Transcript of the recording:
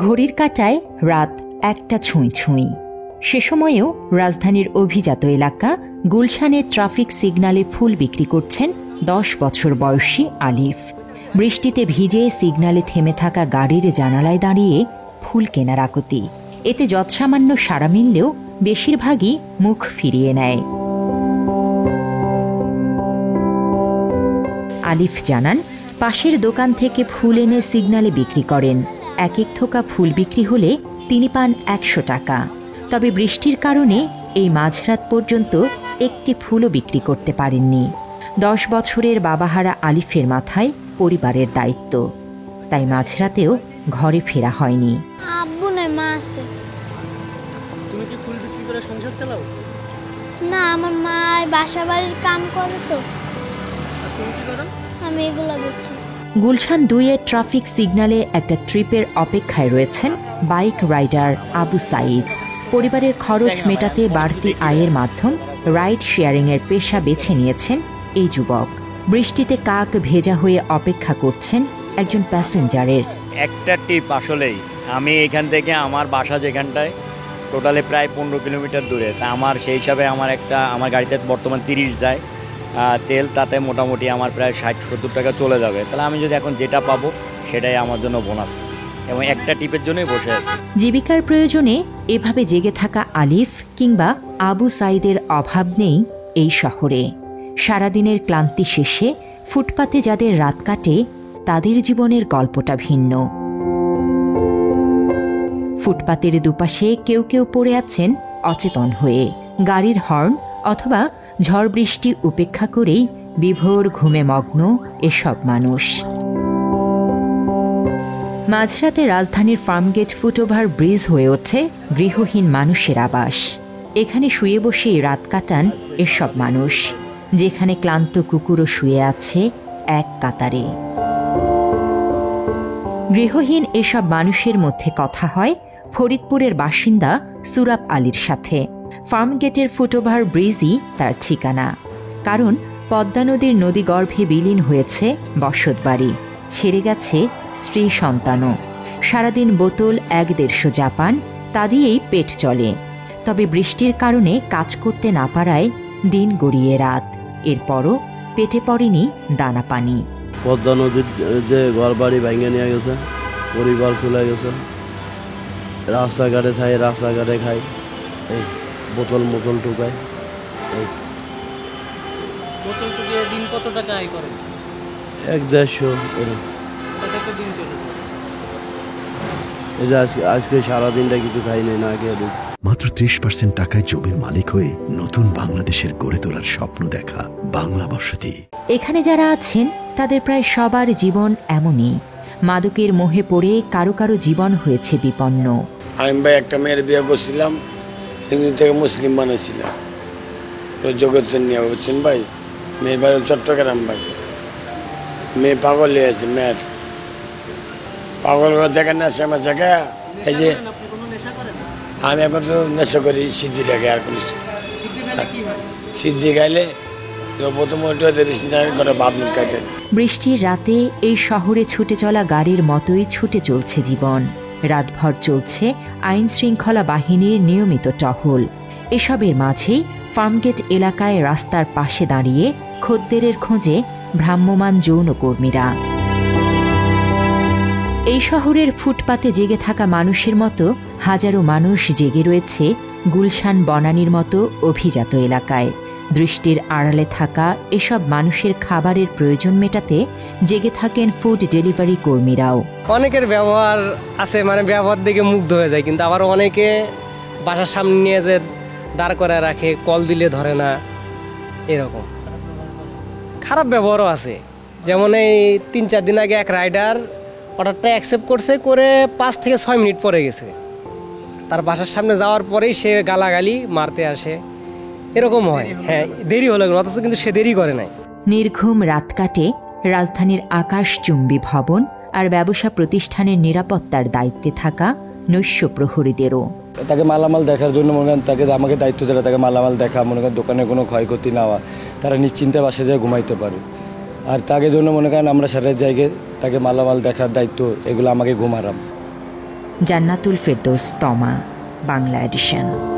ঘড়ির কাঁটায় রাত ১টা ছুঁই ছুঁই। সে সময়েও রাজধানীর অভিজাত এলাকা গুলশানের ট্রাফিক সিগন্যালে ফুল বিক্রি করছেন ১০ বছর বয়সী আলিফ। বৃষ্টিতে ভিজে সিগন্যালে থেমে থাকা গাড়ির জানালায় দাঁড়িয়ে ফুল কেনার আকুতি। এতে যৎসামান্য সাড়া মিললেও বেশিরভাগই মুখ ফিরিয়ে নেয়। আলিফ জানান, পাশের দোকান থেকে ফুল এনে সিগন্যালে বিক্রি করেন। এক এক থোকা ফুল বিক্রি হলে তিনি পান ১০০ টাকা। তবে বৃষ্টির কারণে এই মাঝরাত পর্যন্ত একটি ফুলও বিক্রি করতে পারেননি। ১০ বছরের বাবাহারা আলিফের মাথায় পরিবারের দায়িত্ব, তাই মাঝরাতেও ঘরে ফেরা হয়নি। আব্বু নাই, মা আছে। তুমি কি ফুল বিক্রি করে সংসার চালাও? না, আমার মা বাসা বাড়ির কাম করে তো। আর তুমি কি করো? আমি এগুলো বেচি। গুলশান ২-এর ট্রাফিক সিগন্যালে একটা ট্রিপের অপেক্ষায় রয়েছেন বাইক রাইডার আবু সাইদ। পরিবারের খরচ মেটাতে বাড়তি আয়ের মাধ্যম রাইড শেয়ারিংয়ের পেশা বেছে নিয়েছেন এই যুবক। বৃষ্টিতে কাক ভেজা হয়ে অপেক্ষা করছেন একজন প্যাসেঞ্জারের। একটা টিপ আসলেই, আমি এখান থেকে আমার বাসা যেখানটায় টোটালে প্রায় ১৫ কিলোমিটার দূরে, তা আমার সেই হিসাবে আমার গাড়িতে বর্তমান ৩০ যায় তেল, তাতে মোটামুটি আমার প্রায় ৬০-৭০ টাকা চলে যাবে। তাহলে আমি যদি এখন যেটা পাবো সেটাই আমার জন্য বোনাস, এবং একটা টিপের জন্যই বসে আছি। জীবিকার প্রয়োজনে এভাবে জেগে থাকা আলিফ কিংবা আবু সাইদের অভাব নেই এই শহরে। সারাদিনের ক্লান্তি শেষে ফুটপাতে যাদের রাত কাটে তাদের জীবনের গল্পটা ভিন্ন। ফুটপাতের দুপাশে কেউ কেউ পড়ে আছেন অচেতন হয়ে। গাড়ির হর্ন অথবা ঝড় বৃষ্টি উপেক্ষা করেই বিভোর ঘুমে মগ্ন এসব মানুষ। মাঝরাতে রাজধানীর ফার্মগেট ফুটওভার ব্রিজ হয়ে ওঠে গৃহহীন মানুষের আবাস। এখানে শুয়ে বসেই রাত কাটান এসব মানুষ, যেখানে ক্লান্ত কুকুরও শুয়ে আছে এক কাতারে। গৃহহীন এসব মানুষের মধ্যে কথা হয় ফরিদপুরের বাসিন্দা সুরাব আলীর সাথে। ফার্মগেটের ফুটওভার ব্রিজই তার ঠিকানা, কারণ পদ্মা নদীর নদীগর্ভে বিলীন হয়েছে বসতবাড়ি, ছেড়ে গেছে স্ত্রী সন্তানও। সারাদিন বোতল ১-১৫০ জাপান, তা দিয়েই পেট চলে। তবে বৃষ্টির কারণে কাজ করতে না পারায় দিন গড়িয়ে রাত, এরপরও পেটে পড়েনি দানা পানি। পদ্মা নদীর যে ঘরবাড়ি ভেঙে নিয়ে গেছে, পরিবার চলে গেছে, রাস্তাঘাটে খাই, এই বোতল টুকায়। বোতল টুকিয়ে দিন কত টাকা আয় করেন? ১-১৫০ তাতে তো দিন চলে যায়। এই যে আজকে সারাদিনটা কিছু খাই নাই, না খেয়ে মাত্র ৩০% টাকায় জমির মালিক হয়ে নতুন বাংলাদেশের গড়ে তোলার স্বপ্ন দেখা বাংলা বসতি। এখানে যারা আছেন তাদের প্রায় সবার জীবন এমনই। মাদকের মোহে পড়ে কারো কারো জীবন হয়েছে বিপন্ন। আমি ভাই একটা মেয়ের বিয়ে করছিলাম, হিন্দু থেকে মুসলিম বানাইছিলাম, জগৎ নিয়ে বুঝছেন ভাই। মেয়ে বাড়ি চট্টগ্রাম ভাই। মেয়ে পাগল হয়ে আছে, মেয়ের পাগল জায়গা নেশা আমার জায়গা। এই যে আমি এখন তো নেশা করি সিদ্ধিটাকে, আর কোনো সিদ্ধি খাইলে বৃষ্টির রাতে এই শহরে ছুটে চলা গাড়ির মতোই ছুটে চলছে জীবন। রাতভর চলছে আইন শৃঙ্খলা বাহিনীর নিয়মিত টহল। এসবের মাঝেই ফার্মগেট এলাকায় রাস্তার পাশে দাঁড়িয়ে খদ্দেরের খোঁজে ভ্রাম্যমাণ যৌনকর্মীরা। এই শহরের ফুটপাতে জেগে থাকা মানুষের মতো হাজারো মানুষ জেগে রয়েছে গুলশান বনানীর মতো অভিজাত এলাকায়। দৃষ্টির আড়ালে থাকা এসব মানুষের খাবারের প্রয়োজন মেটাতে জেগে থাকেন ফুড ডেলিভারি কর্মীরাও। অনেকের ব্যবহার আছে, ব্যবহার দেখে মুগ্ধ হয়ে যায়, কিন্তু আবার অনেকে বাসার সামনে নিয়ে যে দাঁড় করে রাখে, কল দিলে ধরে না, এরকম খারাপ ব্যবহারও আছে। যেমন এই ৩-৪ দিন আগে এক রাইডার অর্ডারটা অ্যাকসেপ্ট করে ৫ থেকে ৬ মিনিট পরে গেছে। তার বাসার সামনে যাওয়ার পরেই সে গালাগালি মারতে আসে, এরকম হয়। হ্যাঁ, দেরি হলো, অথচ কিন্তু সে দেরি করে নাই। নির্ঘুম রাত কাটে রাজধানীর আকাশচুম্বী ভবন আর ব্যবসা প্রতিষ্ঠানের নিরাপত্তার দায়িত্বে থাকা নৈশ প্রহরীদেরও। তাকে মালামাল দেখার জন্য মনে করেন আমাকে দায়িত্ব দেওয়া, তাকে মালামাল দেখা, মনে করেন দোকানে কোনো ক্ষয়ক্ষতি না হওয়া, তারা নিশ্চিন্তে বাসে যায় ঘুমাইতে পারে। আর তাকে জন্য মনে করেন আমরা সারা জায়গায় তাকে মালামাল দেখার দায়িত্ব, এগুলো আমাকে ঘুমারাম। জান্নাতুল ফেরদৌস তমা, বাংলা এডিশন।